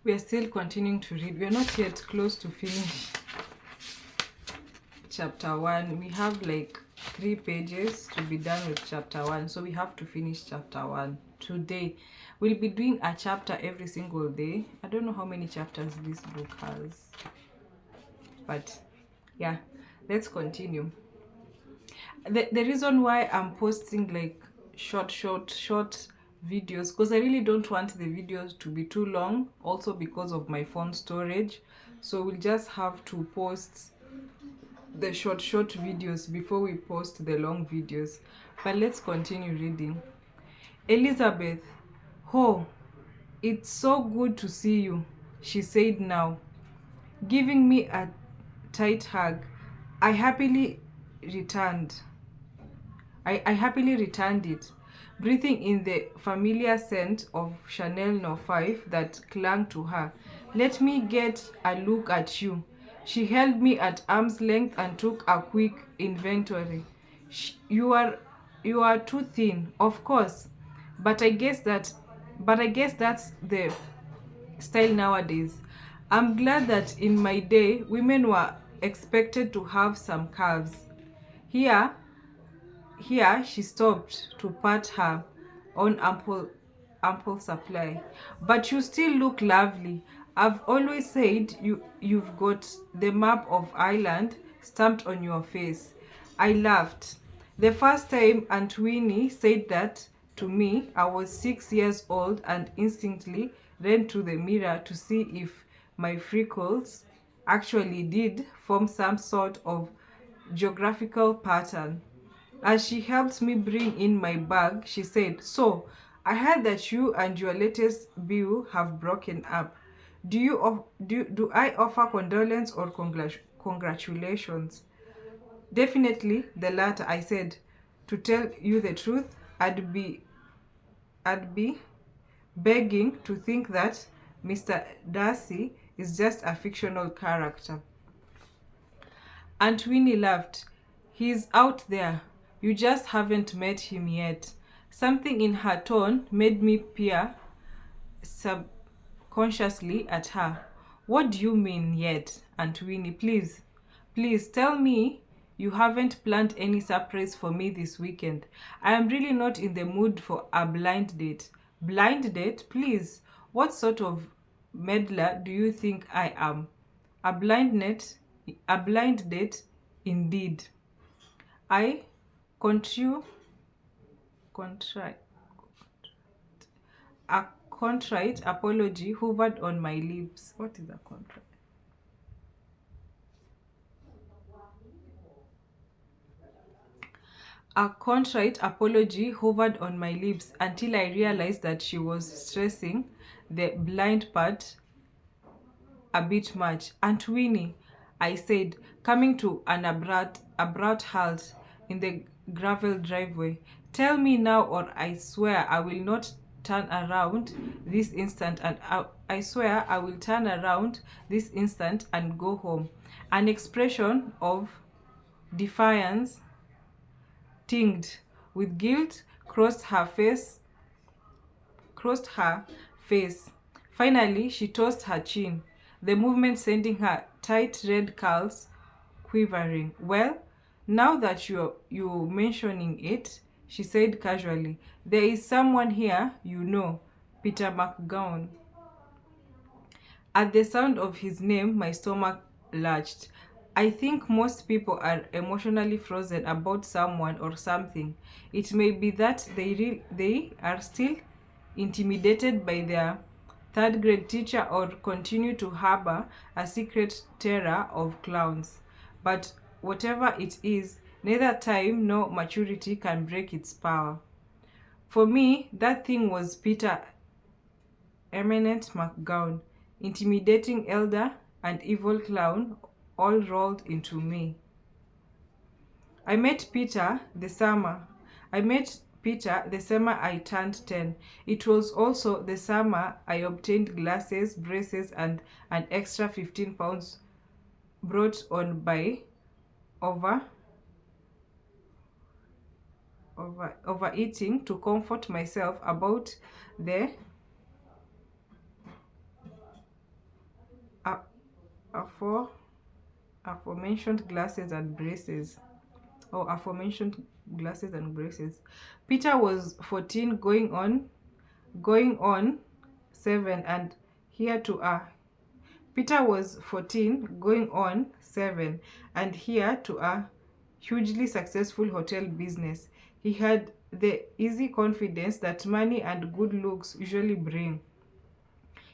We are still continuing to read. We are not yet close to finish chapter 1. We have like 3 pages to be done with chapter 1. So we have to finish chapter 1 today. We'll be doing a chapter every single day. I don't know how many chapters this book has. But yeah, let's continue. The reason why I'm posting like short videos, because I really don't want the videos to be too long, also because of my phone storage. So we'll just have to post the short videos before we post the long videos. But let's continue reading. Elizabeth, oh, it's so good to see you, she said now, giving me a tight hug. I happily returned. I happily returned it, breathing in the familiar scent of Chanel No. 5 that clung to her. Let me get a look at you. She held me at arm's length and took a quick inventory. You are too thin, of course, but I guess that's the style nowadays. I'm glad that in my day women were expected to have some curves. Here, here she stopped to pat her own ample supply. But you still look lovely. I've always said you've got the map of Ireland stamped on your face. I laughed. The first time Aunt Winnie said that to me, I was 6 years old and instantly ran to the mirror to see if my freckles actually did form some sort of geographical pattern. As she helped me bring in my bag, she said, "So, I heard that you and your latest beau have broken up. Do I offer condolence or congratulations?" "Definitely the latter," I said. "To tell you the truth, I'd be begging to think that Mr. Darcy is just a fictional character." Aunt Winnie laughed. "He's out there. You just haven't met him yet." Something in her tone made me peer subconsciously at her. "What do you mean yet, Aunt Winnie? Please tell me you haven't planned any surprise for me this weekend. I am really not in the mood for a blind date." "Blind date? Please. What sort of meddler do you think I am? A a blind date, indeed." I contri- contri- A contrite apology hovered on my lips. What is a contrite? A contrite apology hovered on my lips until I realized that she was stressing the blind part a bit much. "Aunt Winnie," I said, coming to an abrupt halt in the gravel driveway, "tell me now or I swear I will not turn around this instant and I swear I will turn around this instant and go home." An expression of defiance tinged with guilt crossed her face. Finally, she tossed her chin, the movement sending her tight red curls quivering. "Well, now that you're mentioning it," she said casually, "there is someone here you know, Peter McGowan." At the sound of his name, my stomach lurched. I think most people are emotionally frozen about someone or something. It may be that they are still intimidated by their third grade teacher or continue to harbor a secret terror of clowns. But whatever it is, neither time nor maturity can break its power. For me, that thing was Peter Eminent McGowan, intimidating elder and evil clown, all rolled into me. I met Peter the summer. I met Peter the summer I turned 10. It was also the summer I obtained glasses, braces, and an extra 15 pounds brought on by over overeating to comfort myself about the afore aforementioned glasses and braces, or aforementioned glasses and braces. Peter was 14, going on 7, and here to a Peter was 14, going on 7, and here to a hugely successful hotel business. He had the easy confidence that money and good looks usually bring.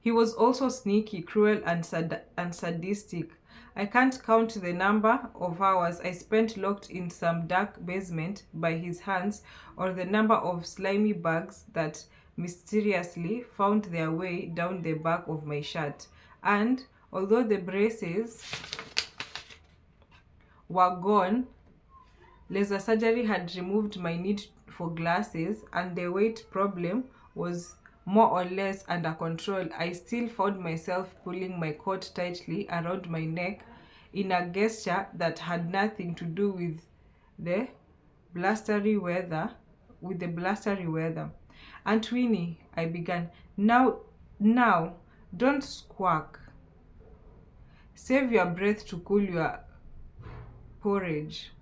He was also sneaky, cruel, and sadistic. I can't count the number of hours I spent locked in some dark basement by his hands, or the number of slimy bugs that mysteriously found their way down the back of my shirt. And although the braces were gone, laser surgery had removed my need for glasses, and the weight problem was more or less under control. I still found myself pulling my coat tightly around my neck in a gesture that had nothing to do the blustery weather with the blustery weather. Aunt Winnie, I began. Now, don't squawk. Save your breath to cool your porridge.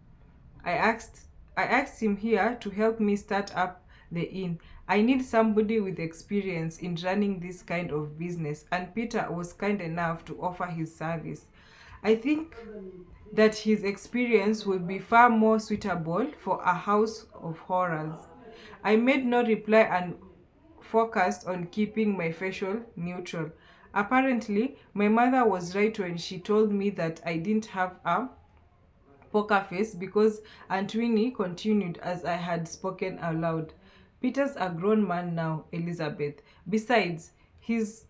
I asked I asked him here to help me start up the inn. I need somebody with experience in running this kind of business, and Peter was kind enough to offer his service. I think that his experience will be far more suitable for a house of horrors. I made no reply and focused on keeping my facial neutral. Apparently, my mother was right when she told me that I didn't have a poker face, because Aunt Winnie continued as I had spoken aloud. Peter's a grown man now, Elizabeth. Besides, his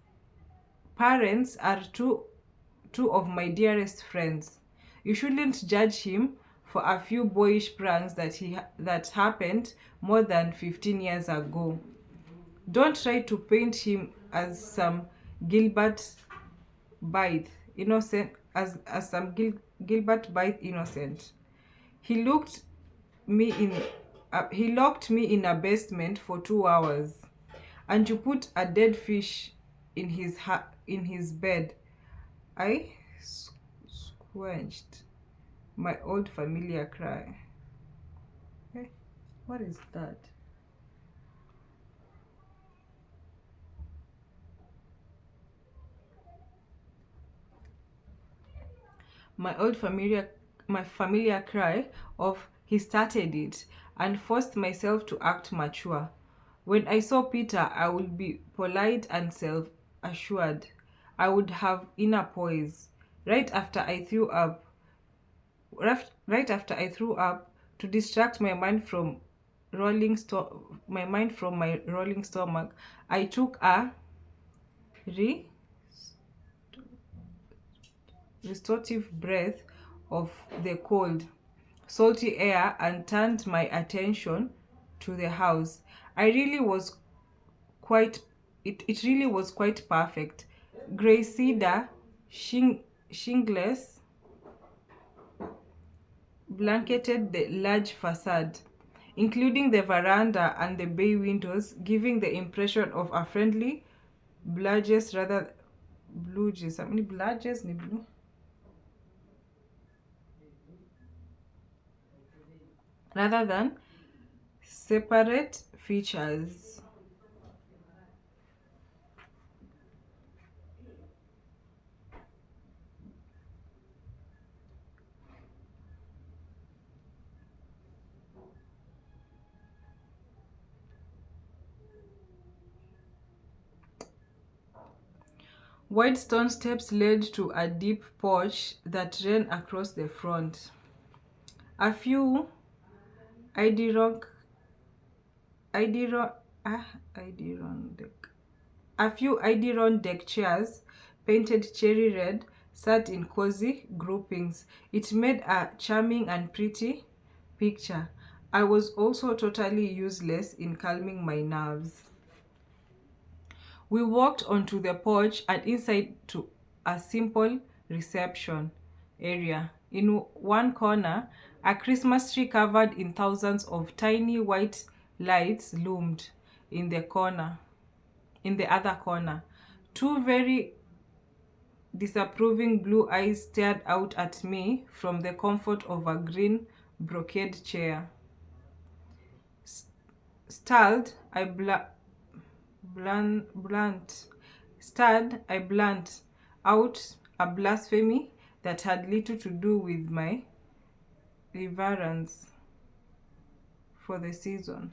parents are two of my dearest friends. You shouldn't judge him for a few boyish pranks that happened more than 15 years ago. Don't try to paint him as some Gilbert Blythe innocent, as some Gilbert Blythe innocent. He looked me in he locked me in a basement for 2 hours, and you put a dead fish in his bed. I squenched my old familiar cry. Eh, what is that? My old familiar my familiar cry of he started it, and forced myself to act mature. When I saw Peter, I would be polite and self-assured. I would have inner poise. Right after I threw up, right after I threw up, to distract my mind from my rolling stomach, I took a re- restorative breath of the cold, salty air and turned my attention to the house. I really was quite it really was quite perfect. Grey cedar shingles blanketed the large facade, including the veranda and the bay windows, giving the impression of a friendly bludges rather bluges. How many bludges ni blue? Rather than separate features. Wide stone steps led to a deep porch that ran across the front. A few Idiron, Idiron, Adirondack. A few Adirondack chairs, painted cherry red, sat in cozy groupings. It made a charming and pretty picture. I was also totally useless in calming my nerves. We walked onto the porch and inside to a simple reception area. In one corner, a Christmas tree covered in thousands of tiny white lights loomed in the other corner. Two very disapproving blue eyes stared out at me from the comfort of a green brocade chair. Startled, I blunt out a blasphemy that had little to do with my reverence for the season.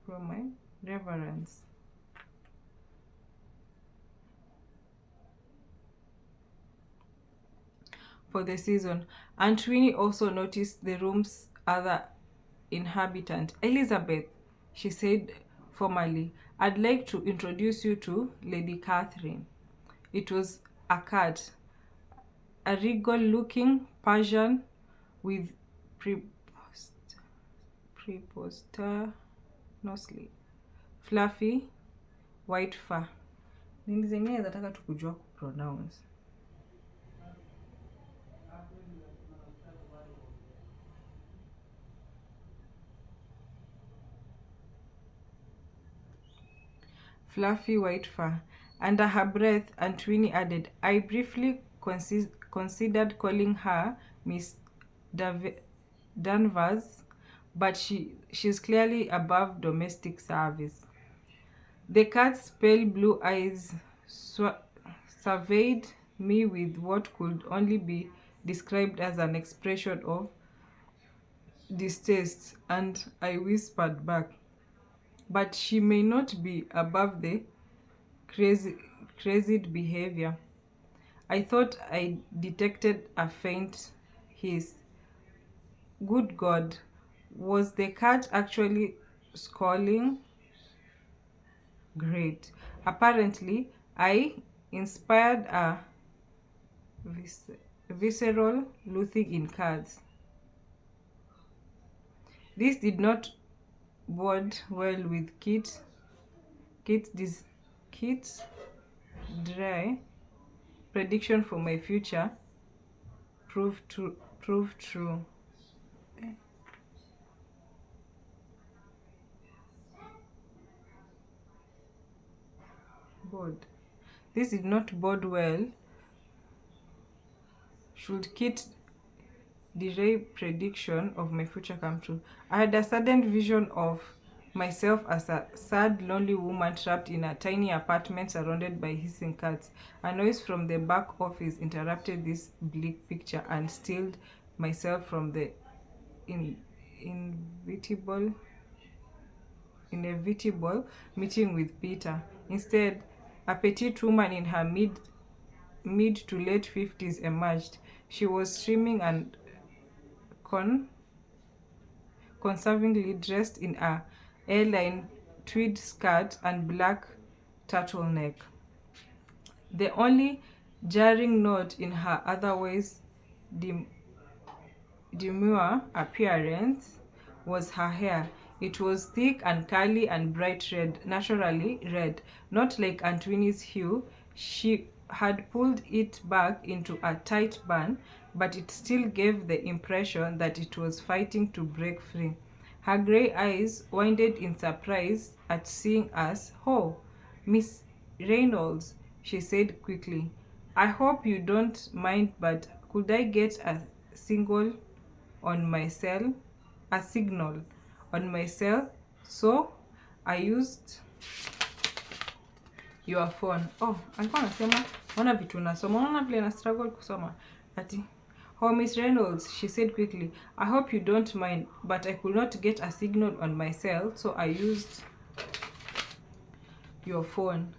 From my reverence. For the season. Aunt Winnie also noticed the room's other inhabitant. Elizabeth, she said formally, I'd like to introduce you to Lady Catherine. It was a cat, a regal-looking Persian with preposterously fluffy white fur. Nini zingine zataka tukujua kupronounce. Fluffy white fur. Under her breath, Aunt Winnie added, I briefly considered calling her Miss Danvers, but she's clearly above domestic service. The cat's pale blue eyes surveyed me with what could only be described as an expression of distaste, and I whispered back, but she may not be above the crazy behavior. I thought I detected a faint hiss. Good God, was the cat actually squalling? Great. Apparently, I inspired a visceral loathing in cats. This did not bode well with Kit's dry prediction for my future proved true. This did not bode well. Should Kit's dry prediction of my future come true? I had a sudden vision of myself as a sad, lonely woman trapped in a tiny apartment surrounded by hissing cats. A noise from the back office interrupted this bleak picture and stilled myself from the inevitable meeting with Peter. Instead, a petite woman in her mid to late 50s emerged. She was streaming and conservingly dressed in a airline tweed skirt and black turtleneck. The only jarring note in her otherwise demure appearance was her hair. It was thick and curly and bright red, naturally red, not like Aunt Winnie's hue. She had pulled it back into a tight bun, but it still gave the impression that it was fighting to break free. Her grey eyes widened in surprise at seeing us. Oh, Miss Reynolds, she said quickly. I hope you don't mind, but could I get a signal on my cell? So I used your phone. Oh, alikuwa anasema ona vitu nasoma. Unaona vile na struggle kusoma. Ati, oh, Miss Reynolds, she said quickly. I hope you don't mind, but I could not get a signal on my cell, so I used your phone.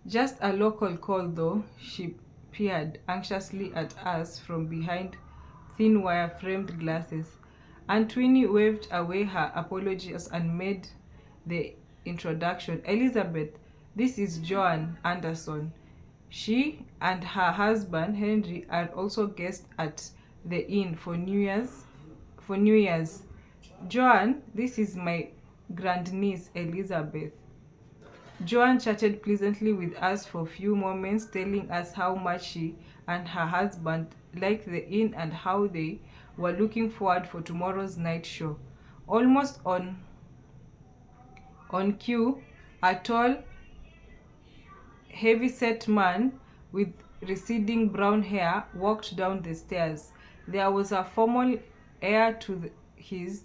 Just a local call, though. She peered anxiously at us from behind thin wire-framed glasses. Aunt Winnie waved away her apologies and made the introduction. Elizabeth, this is Joan Anderson. She and her husband Henry are also guests at the inn for New Year's. Joan, this is my grandniece Elizabeth. Joan chatted pleasantly with us for a few moments, telling us how much she and her husband liked the inn and how they were looking forward for tomorrow's night show. Almost on cue, a tall, heavy-set man with receding brown hair, walked down the stairs. There was a formal air to his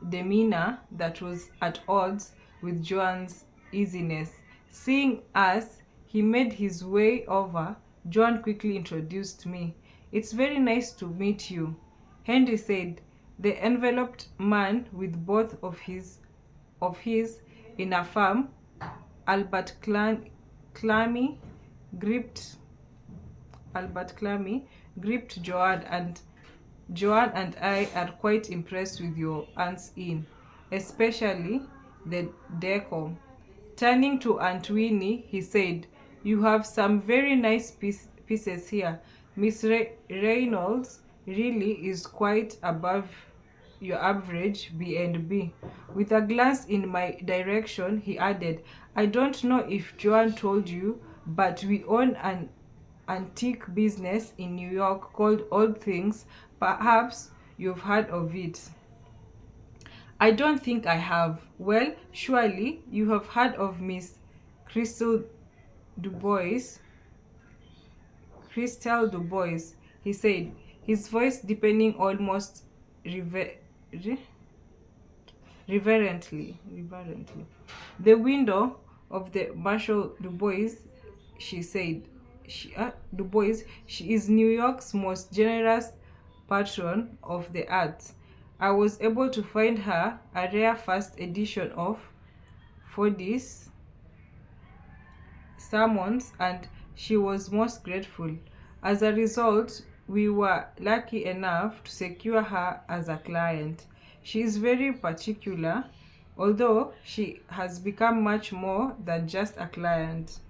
demeanor that was at odds with Joan's easiness. Seeing us, he made his way over. Joan quickly introduced me. "It's very nice to meet you," Henry said. The enveloped man with both of his in a firm, Albert Clammy gripped Joan and I are quite impressed with your aunt's inn, especially the decor. Turning to Aunt Winnie, he said, "You have some very nice pieces here. Miss Reynolds really is quite above your average B&B." With a glance in my direction, he added, "I don't know if Joan told you, but we own an antique business in New York called Old Things. Perhaps you've heard of it." "I don't think I have." "Well, surely you have heard of Miss Crystal Dubois. Crystal Dubois," he said, his voice deepening almost reverently. "The window of the Marshall Dubois," she said. Dubois, she is New York's most generous patron of the arts. I was able to find her a rare first edition of Ford's sermons, and she was most grateful. As a result, we were lucky enough to secure her as a client. She is very particular, although she has become much more than just a client.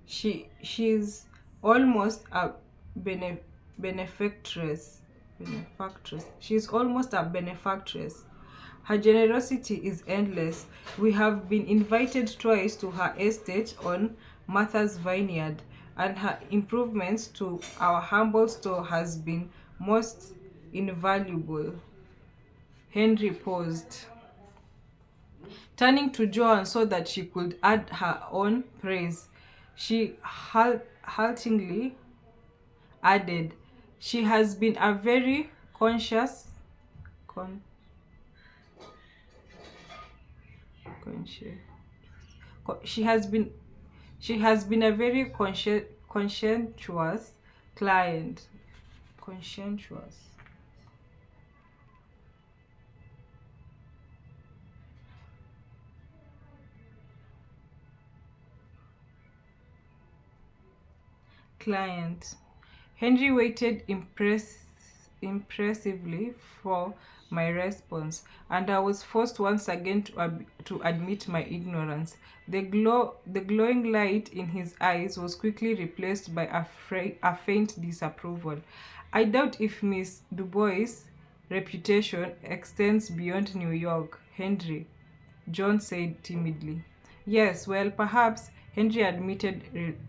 She's almost a benefactress. She's almost a benefactress. Her generosity is endless. We have been invited twice to her estate on Martha's Vineyard, and her improvements to our humble store has been most invaluable. Henry paused, turning to Joan so that she could add her own praise. She haltingly added, "She has been a very conscious, con, conscious, she has been a very conscientious client." Conscientious. Client. Henry waited impressively for my response, and I was forced once again to admit my ignorance. The glowing light in his eyes was quickly replaced by a faint disapproval. "I doubt if Miss Dubois' reputation extends beyond New York, Henry," John said timidly. "Yes, well, perhaps," Henry admitted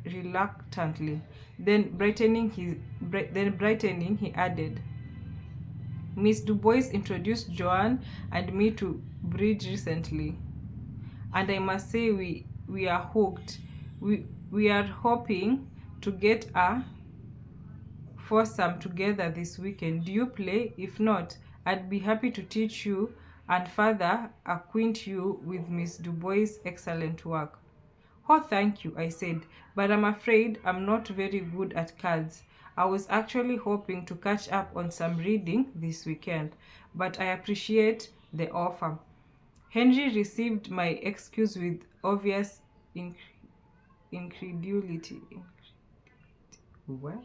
reluctantly. Then brightening, he added, "Miss Dubois introduced Joan and me to bridge recently, and I must say we are hooked. We are hoping to get a foursome together this weekend. Do you play? If not, I'd be happy to teach you and further acquaint you with Miss Dubois' excellent work." "Oh, thank you," I said, "but I'm afraid I'm not very good at cards. I was actually hoping to catch up on some reading this weekend, but I appreciate the offer." Henry received my excuse with obvious incredulity. What?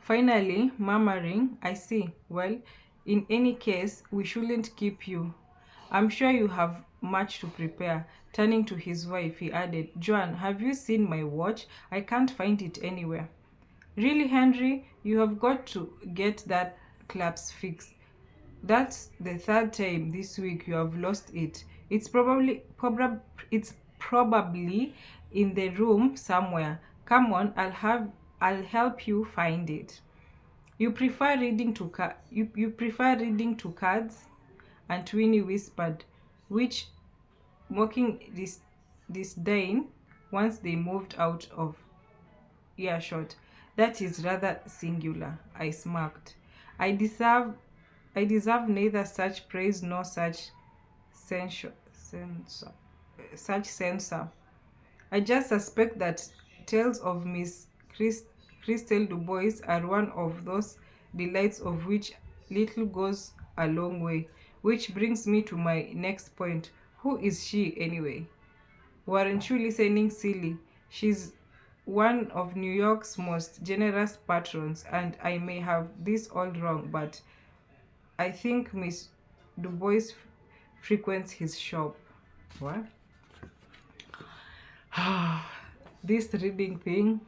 Finally, murmuring, "I see. Well, in any case, we shouldn't keep you. I'm sure you have much to prepare." Turning to his wife, he added, "Joan, have you seen my watch? I can't find it anywhere." "Really, Henry, you have got to get that clasp fixed. That's the third time this week you have lost it. It's probably in the room somewhere. Come on, I'll have I'll help you find it. You prefer reading to you prefer reading to cards? And Twinny whispered, which mocking disdain once they moved out of earshot. That is rather singular, I smirked. I deserve I deserve neither such praise nor censure, such censor. I just suspect that tales of Miss Christelle Du Bois are one of those delights of which little goes a long way. Which brings me to my next point. Who is she anyway? Weren't you listening, silly? She's one of New York's most generous patrons, and I may have this all wrong, but I think Miss Du Bois frequents his shop. What? This reading thing.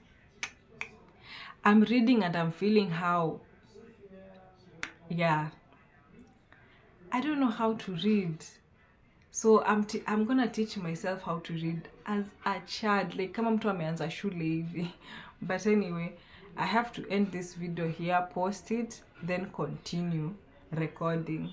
I'm reading and I'm feeling how, yeah, I don't know how to read. So I'm gonna teach myself how to read as a child, like kama mtu ameanza shule hivi. But anyway, I have to end this video here, post it, then continue recording.